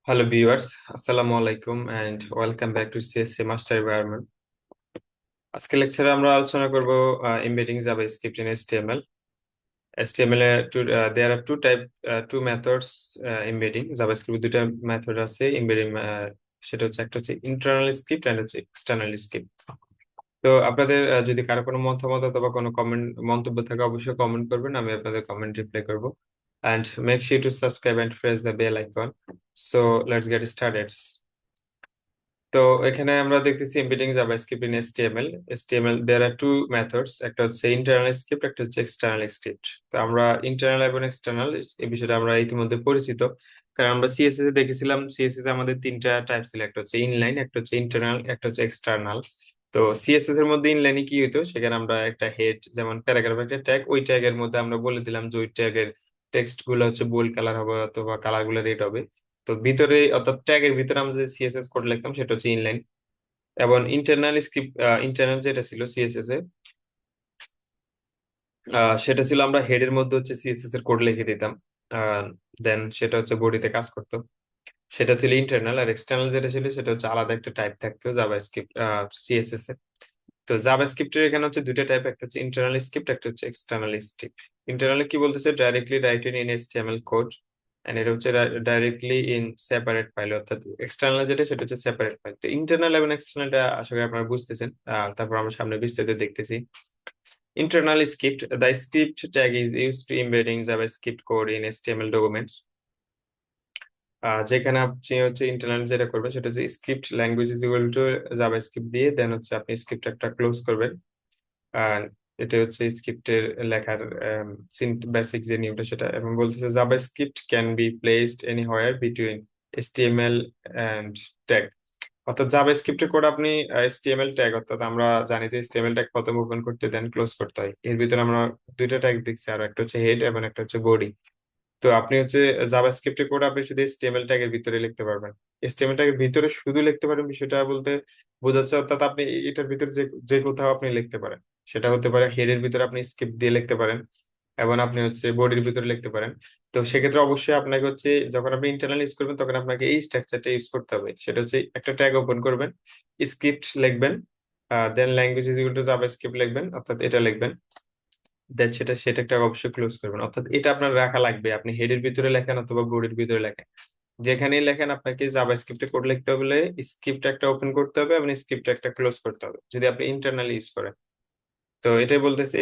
Hello viewers, Assalamu alaikum and welcome back to CSC Master Environment. আজকে লেকচারে আমরা আলোচনা করব embedding JavaScript in HTML. HTML A there are two methods embedding JavaScript দুটো method আছে embedding সেটা হচ্ছে একটা হচ্ছে internal script and হচ্ছে external script. তো আপনাদের যদি কারো কোনো মতামত অথবা কোনো মন্তব্য থাকে অবশ্যই কমেন্ট করবেন, আমি আপনাদের কমেন্ট রিপ্লাই করব. And make sure to subscribe and press the bell icon. So let's get started. তো এখানে আমরা দেখতেছি embedding JavaScript in HTML there are two methods, একটা হচ্ছে ইন্টারনাল স্ক্রিপ্ট, একটা হচ্ছে এক্সটার্নাল স্ক্রিপ্ট। তো আমরা ইন্টারনাল এবং এক্সটার্নাল এই বিষয়টা আমরা ইতিমধ্যে পরিচিত, কারণ আমরা সিএসএস এ দেখেছিলাম। সিএসএস আমাদের তিনটা টাইপ ছিল, একটা হচ্ছে ইনলাইন, একটা হচ্ছে ইন্টারনাল, একটা হচ্ছে এক্সটার্নাল। তো সিএসএস এর মধ্যে ইনলাইনে কি হতো, সেখানে আমরা একটা হেড যেমন প্যারাগ্রাফ একটা ট্যাগ, ওই ট্যাগের মধ্যে আমরা বলে দিলাম যে ওই ট্যাগের টেক্সট গুলো হচ্ছে বোল্ড কালার হবে অথবা কালার গুলো রেড হবে। তো ভিতরে অর্থাৎ ট্যাগের ভিতরে আমরা যে সিএসএস কোড লিখতাম সেটা হচ্ছে ইনলাইন। এবং ইন্টারনাল স্ক্রিপ্ট, ইন্টারনাল যেটা ছিল সিএসএস এ, সেটা ছিল আমরা হেডের মধ্যে হচ্ছে সিএসএস এর কোড লিখে দিতাম, দেন সেটা হচ্ছে বডিতে কাজ করতো। সেটা ছিল ইন্টারনাল। আর এক্সটার্নাল যেটা ছিল সেটা হচ্ছে আলাদা একটা টাইপ থাকতো জাভাস্ক্রিপ্ট সিএসএস এর। তো জাভাস্ক্রিপ্টের এখানে হচ্ছে দুইটা টাইপ, একটা হচ্ছে ইন্টারনাল স্ক্রিপ্ট, একটা হচ্ছে এক্সটার্নাল স্ক্রিপ্ট। ইন্টারনাল কি বলতেছে, directly written in HTML code, and এটা হচ্ছে ডাইরেক্টলি ইন সেপারেট ফাইল। অর্থাৎ এক্সটার্নাল যেটা সেটা হচ্ছে সেপারেট ফাইল। তো ইন্টারনাল এবং এক্সটার্নালটা আশা করি আপনারা বুঝতেছেন, তারপর আমরা সামনে বিস্তারিত দেখতেছি। Internal script, the script tag is used to embedding JavaScript code in HTML documents. যেখানে আপনি হচ্ছে ইন্টারনাল যেটা করবেন সেটা হচ্ছে script language is equal to JavaScript দিয়ে দেন হচ্ছে আপনি স্ক্রিপ্ট একটা ক্লোজ করবেন। আর এটা হচ্ছে স্ক্রিপ্টের লেখার বেসিক যে নিয়মটা সেটা, এবং বলতেছে JavaScript can be placed anywhere between HTML and tag. অর্থাৎ জাভাস্ক্রিপ্টের কোড আপনি HTML ট্যাগ, অর্থাৎ আমরা জানি যে HTML ট্যাগ প্রথমে ওপেন করতে দেন ক্লোজ করতে হয়। এর ভিতরে আমরা দুইটা ট্যাগ দেখছি, আর একটা হচ্ছে হেড এবং একটা হচ্ছে বডি। তো আপনি হচ্ছে জাভাস্ক্রিপ্টের কোড আপনি শুধু HTML ট্যাগের ভিতরে লিখতে পারবেন। HTML ট্যাগের ভিতরে শুধু লিখতে পারেন বিষয়টা বলতে বোঝাচ্ছে, অর্থাৎ আপনি এটার ভিতরে যে যে কোথাও আপনি লিখতে পারেন। সেটা হতে পারে হেডের ভিতরে আপনি স্ক্রিপ্ট দিয়ে লিখতে পারেন, এবং আপনি হচ্ছে বডির ভিতরে লিখতে পারেন। তো সেক্ষেত্রে অবশ্যই আপনাকে হচ্ছে যখন আপনি ইন্টারনাল ইউজ করবেন তখন আপনাকে এই স্ট্রাকচারটা ইউজ করতে হবে। সেটা হচ্ছে একটা ট্যাগ ওপেন করবেন, স্ক্রিপ্ট লিখবেন, then language is equal to JavaScript লিখবেন, অর্থাৎ এটা লিখবেন, দেন সেটা একটা অবশ্যই ক্লোজ করবেন। অর্থাৎ এটা আপনার রাখা লাগবে, আপনি হেডের ভিতরে লেখেন অথবা বডির ভিতরে লেখেন, যেখানেই লেখেন আপনাকে জাভাস্ক্রিপ্টে কোড লিখতে হলে স্ক্রিপ্ট একটা ওপেন করতে হবে এবং স্ক্রিপ্ট একটা ক্লোজ করতে হবে যদি আপনি ইন্টারনালি ইউজ করেন। তো এটাই বলতেছে,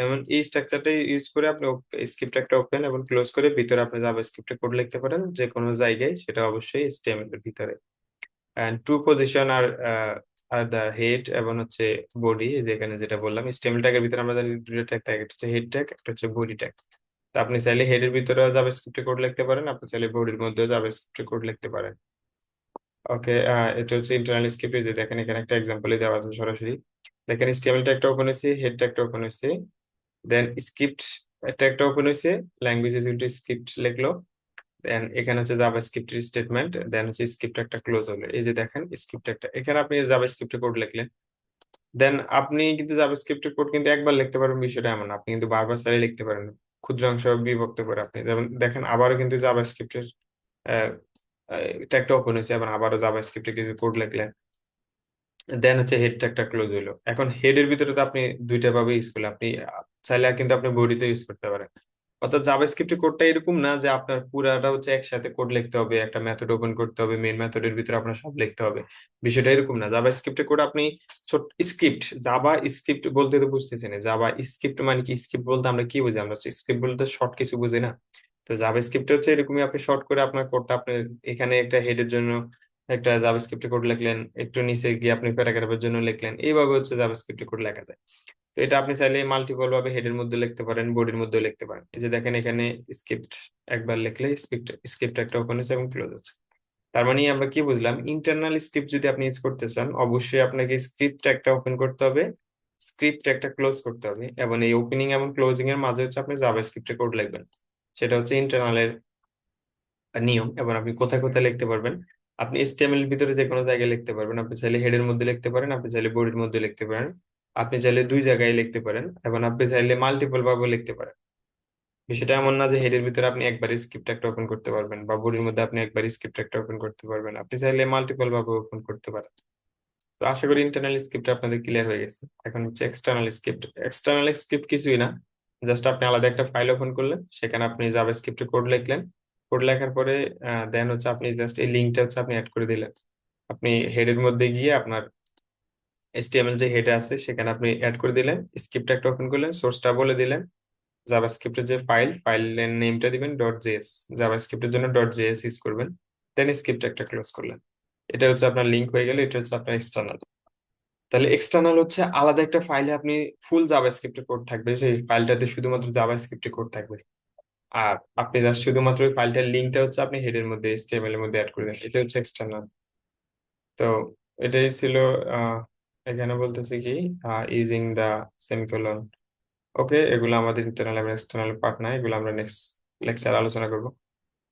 এমন এই স্ট্রাকচারটা ইউজ করে আপনি স্ক্রিপ্ট একটা ওপেন এবং ক্লোজ করে ভিতরে আপনি জাভাস্ক্রিপ্টে কোড লিখতে পারেন যে কোনো জায়গায়, সেটা অবশ্যই HTML এর ভিতরে। And two position are the head এবং হচ্ছে বডি, যেখানে যেটা বললাম HTML ট্যাগের ভিতরে আমরা জানি দুটো ট্যাগ থাকে, একটা হচ্ছে হেড ট্যাগ, একটা হচ্ছে বডি ট্যাগ। তো আপনি চাইলে হেডের ভিতরেও জাভাস্ক্রিপ্টে কোড লিখতে পারেন, আপনি চাইলে বডির মধ্যেও জাভাস্ক্রিপ্টে কোড লিখতে পারেন। ওকে, এটা হচ্ছে ইন্টারনাল স্ক্রিপ্ট। যে দেখেন এখানে একটা এক্সাম্পলই দেওয়া আছে সরাসরি। দেখেন HTML ট্যাগটা ওপেন হয়েছে, হেড ট্যাগটা ওপেন হয়েছে, দেন স্ক্রিপ্ট ট্যাগটা ওপেন হয়েছে, language is equal to script লিখলো, দেন এখানে হচ্ছে জাভাস্ক্রিপ্টের স্টেটমেন্ট, দেন হচ্ছে স্ক্রিপ্ট একটা ক্লোজ হলো। এই যে দেখেন স্ক্রিপ্ট একটা, এখানে আপনি জাভাস্ক্রিপ্টের কোড লিখলেন। দেন আপনি কিন্তু জাভাস্ক্রিপ্টের কোড কিন্তু একবার লিখতে পারবেন বিষয়টা এমন না, আপনি কিন্তু বারবার চাইলে লিখতে পারেন, ক্ষুদ্রাংশ বিভক্ত করে। আপনি যেমন দেখেন আবারও কিন্তু জাভাস্ক্রিপ্টের ট্যাগটা ওপেন হয়েছে, এবং আবারও জাভাস্ক্রিপ্টে কিছু কোড লিখলেন, দেন হচ্ছে হেড ট্যাগটা ক্লোজ হইলো। এখন হেডের ভিতরে তো আপনি দুইটা ভাবে ইউজ করলেন, আপনি চাইলে কিন্তু আপনি বডিতে ইউজ করতে পারেন। অর্থাৎ জাভাস্ক্রিপ্টের কোডটা এরকম না যে আপনার পুরাটা হচ্ছে একসাথে কোড লিখতে হবে, একটা মেথড ওপেন করতে হবে, মেইন মেথডের ভিতরে আপনার সব লিখতে হবে, বিষয়টা এরকম না। জাভাস্ক্রিপ্টের কোড আপনি ছোট স্ক্রিপ্ট, জাভা স্ক্রিপ্ট বলতে তো বুঝতেছি না, জাভা স্ক্রিপ্ট মানে কি, স্ক্রিপ্ট বলতে আমরা কি বুঝি, আমরা স্ক্রিপ্ট বলতে শর্ট কিছু বুঝি না। তো জাভাস্ক্রিপ্ট হচ্ছে এরকমই, আপনি শর্ট করে আপনার কোডটা আপনি এখানে একটা হেডের জন্য একটা জাভাস্ক্রিপ্ট কোড লিখলেন, একটু নিচে গিয়ে আপনি প্যারাগ্রাফের জন্য লিখলেন, এইভাবে হচ্ছে জাভাস্ক্রিপ্ট কোড লেখা যায়। তো এটা আপনি চাইলে মাল্টিপল ভাবে হেডের মধ্যে লিখতে পারেন, বডির মধ্যে লিখতে পারেন। এই যে দেখেন এখানে স্ক্রিপ্ট একবার লিখলে স্ক্রিপ্ট একটা ওপেন হচ্ছে এবং ক্লোজ হচ্ছে। তার মানে আমরা কি বুঝলাম, ইন্টারনাল স্ক্রিপ্ট যদি আপনি ইউজ করতে চান অবশ্যই আপনাকে স্ক্রিপ্ট একটা ওপেন করতে হবে, স্ক্রিপ্ট একটা ক্লোজ করতে হবে, এবং এই ওপেনিং এবং ক্লোজিং এর মাঝে হচ্ছে আপনি জাভাস্ক্রিপ্টে কোড লিখবেন। সেটা হচ্ছে ইন্টারনালের নিয়ম। এবং আপনি কোথায় কোথায় লিখতে পারবেন, আপনি HTML এর ভিতরে যে কোনো জায়গায় লিখতে পারবেন, আপনি চাইলে হেডের মধ্যে লিখতে পারেন, আপনি চাইলে বডির মধ্যে লিখতে পারেন, আপনি চাইলে দুই জায়গায় লিখতে পারেন, এবং আপনি চাইলে মাল্টিপল ভাবে লিখতে পারেন। বিষয়টা এমন না যে হেডের ভিতরে আপনি একবারই স্ক্রিপ্ট একটা ওপেন করতে পারবেন, বা বডির মধ্যে আপনি একবারই স্ক্রিপ্ট একটা ওপেন করতে পারবেন, আপনি চাইলে মাল্টিপল ভাবে ওপেন করতে পারেন। তো আশা করি ইন্টারনাল স্ক্রিপ্ট আপনাদের ক্লিয়ার হয়ে গেছে। এখন হচ্ছে এক্সটার্নাল স্ক্রিপ্ট। এক্সটার্নাল স্ক্রিপ্ট কিছুই না, জাস্ট আপনি আলাদা একটা ফাইল ওপেন করলেন, সেখানে আপনি জাভাস্ক্রিপ্টে কোড লিখলেন। কোড লেখার পরে দেন হচ্ছে আপনি জাস্ট এই লিঙ্কটা হচ্ছে আপনি অ্যাড করে দিলেন। আপনি হেডের মধ্যে গিয়ে আপনার HTML যে হেড আছে সেখানে আপনি অ্যাড করে দিলেন, স্ক্রিপ্ট একটা ওপেন করলেন, সোর্সটা বলে দিলেন, জাভাস্ক্রিপ্টের যে ফাইলের নেমটা দিবেন .js, জাভাস্ক্রিপ্টের জন্য .js ইউজ করবেন, দেন স্ক্রিপ্ট একটা ক্লোজ করলেন। এটা হচ্ছে আপনার লিঙ্ক হয়ে গেল, এটা হচ্ছে আপনার এক্সটার্নাল। তাহলে এক্সটার্নাল হচ্ছে আলাদা একটা ফাইলে আপনি ফুল জাভাস্ক্রিপ্টের কোড থাকবে, সেই ফাইলটাতে শুধুমাত্র জাভাস্ক্রিপ্টের কোড থাকবে। আর আপনি জাস্ট শুধুমাত্র ওই ফাইলটার লিঙ্কটা হচ্ছে আপনি হেডের মধ্যে HTML এর মধ্যে অ্যাড করে দেন, এটা হচ্ছে এক্সটার্নাল। তো এটাই ছিল। আহ এখানে বলতেছি কি, ইউজিং দা সেমিকোলন। ওকে, এগুলো আমাদের ইন্টারনাল এবং এক্সটার্নাল পার্ট না, এগুলো আমরা নেক্সট লেকচার আলোচনা করবো।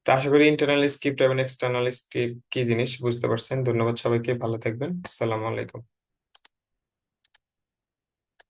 তো আশা করি ইন্টারনাল স্ক্রিপ্ট এবং এক্সটার্নাল স্ক্রিপ্ট কি জিনিস বুঝতে পারছেন। ধন্যবাদ সবাইকে, ভালো থাকবেন। আসসালামু আলাইকুম।